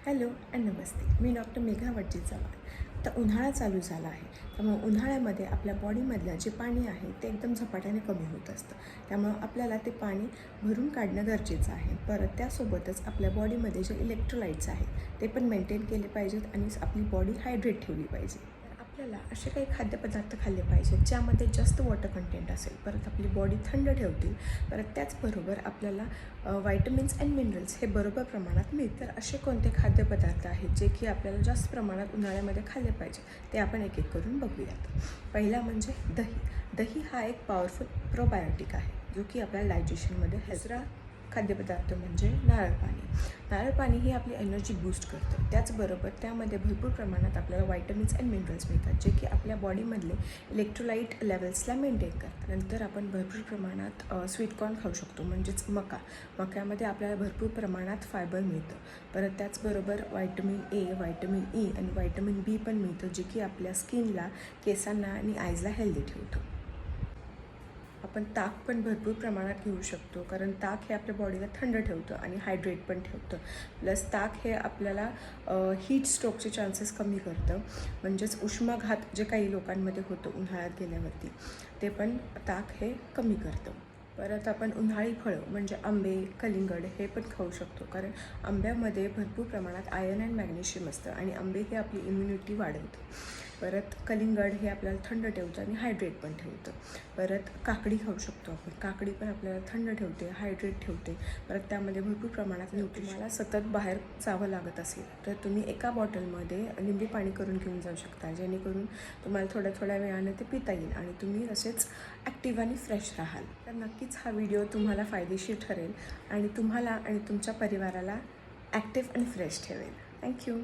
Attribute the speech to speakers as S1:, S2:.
S1: Hello आणि नमस्ते. मी doctor Megha वटजी Chavan. आता उन्हाळा चालू झाला आहे, त्यामुळे उन्हाळ्यामध्ये आपल्या बॉडीमधलं जे पाणी आहे ते एकदम झपाट्याने कमी होत असतं. त्यामुळं आपल्याला ते पाणी भरून काढणं गरजेचं आहे. परत त्यासोबतच आपल्या बॉडीमध्ये जे इलेक्ट्रोलाइट्स आहेत ते पण मेंटेन केले पाहिजेत आणि आपली बॉडी हायड्रेट ठेवली पाहिजे. आपल्याला असे काही खाद्यपदार्थ खाल्ले पाहिजेत ज्यामध्ये जास्त वॉटर कंटेंट असेल, परत आपली बॉडी थंड ठेवतील. परत त्याचबरोबर आपल्याला व्हायटमिन्स अँड मिनरल्स हे बरोबर प्रमाणात मिळतील. तर असे कोणते खाद्यपदार्थ आहेत जे की आपल्याला जास्त प्रमाणात उन्हाळ्यामध्ये खाल्ले पाहिजे ते आपण एक एक करून बघूयात. पहिला म्हणजे दही. दही हा एक पॉवरफुल प्रोबायोटिक आहे जो की आपल्या डायजेशनमध्ये दुसरा खाद्यपदार्थ म्हणजे नारळ पाणी. नारळ पाणी ही आपली एनर्जी बूस्ट करतं. त्याचबरोबर त्यामध्ये भरपूर प्रमाणात आपल्याला व्हायटमिन्स अँड मिनरल्स मिळतात जे की आपल्या बॉडीमधले इलेक्ट्रोलाइट लेवल्सला मेंटेन करतात. नंतर आपण भरपूर प्रमाणात स्वीटकॉर्न खाऊ शकतो, म्हणजेच मका. मक्यामध्ये आपल्याला भरपूर प्रमाणात फायबर मिळतं. परत त्याचबरोबर व्हायटमिन ए, व्हायटमिन ई आणि व्हायटमिन बी पण मिळतं जे की आपल्या स्किनला, केसांना आणि आईजला हेल्दी ठेवतं. आपण ताक पण भरपूर प्रमाणात घेऊ शकतो, कारण ताक हे आपल्या बॉडीला थंड ठेवतं आणि हायड्रेट पण ठेवतं. प्लस ताक हे आपल्याला हीट स्ट्रोकचे चान्सेस कमी करतं, म्हणजेच उष्माघात जे काही लोकांमध्ये होतं उन्हाळ्यात गेल्यावरती ते पण ताक हे कमी करतं. परत आपण उन्हाळी फळं म्हणजे आंबे, कलिंगड हे पण खाऊ शकतो, कारण आंब्यामध्ये भरपूर प्रमाणात आयर्न अँड मॅग्नेशियम असतं आणि आंबे हे आपली इम्युनिटी वाढवतं. परत कलिंगड हे आपल्याला थंड ठेवतं आणि हायड्रेट पण ठेवतं. परत काकडी खाऊ शकतो आपण. काकडी पण आपल्याला थंड ठेवते, हायड्रेट ठेवते. परत त्यामध्ये भरपूर प्रमाणात तुम्हाला सतत बाहेर जावं लागत असेल तर तुम्ही एका बॉटलमध्ये लिंबू पाणी करून घेऊन जाऊ शकता, जेणेकरून तुम्हाला थोड्या थोड्या वेळानं ते पिता येईल आणि तुम्ही असेच ॲक्टिव्ह आणि फ्रेश राहाल. तर नक्कीच हा व्हिडिओ तुम्हाला फायदेशीर ठरेल आणि तुम्हाला आणि तुमच्या परिवाराला ॲक्टिव्ह आणि फ्रेश ठेवेल. थँक्यू.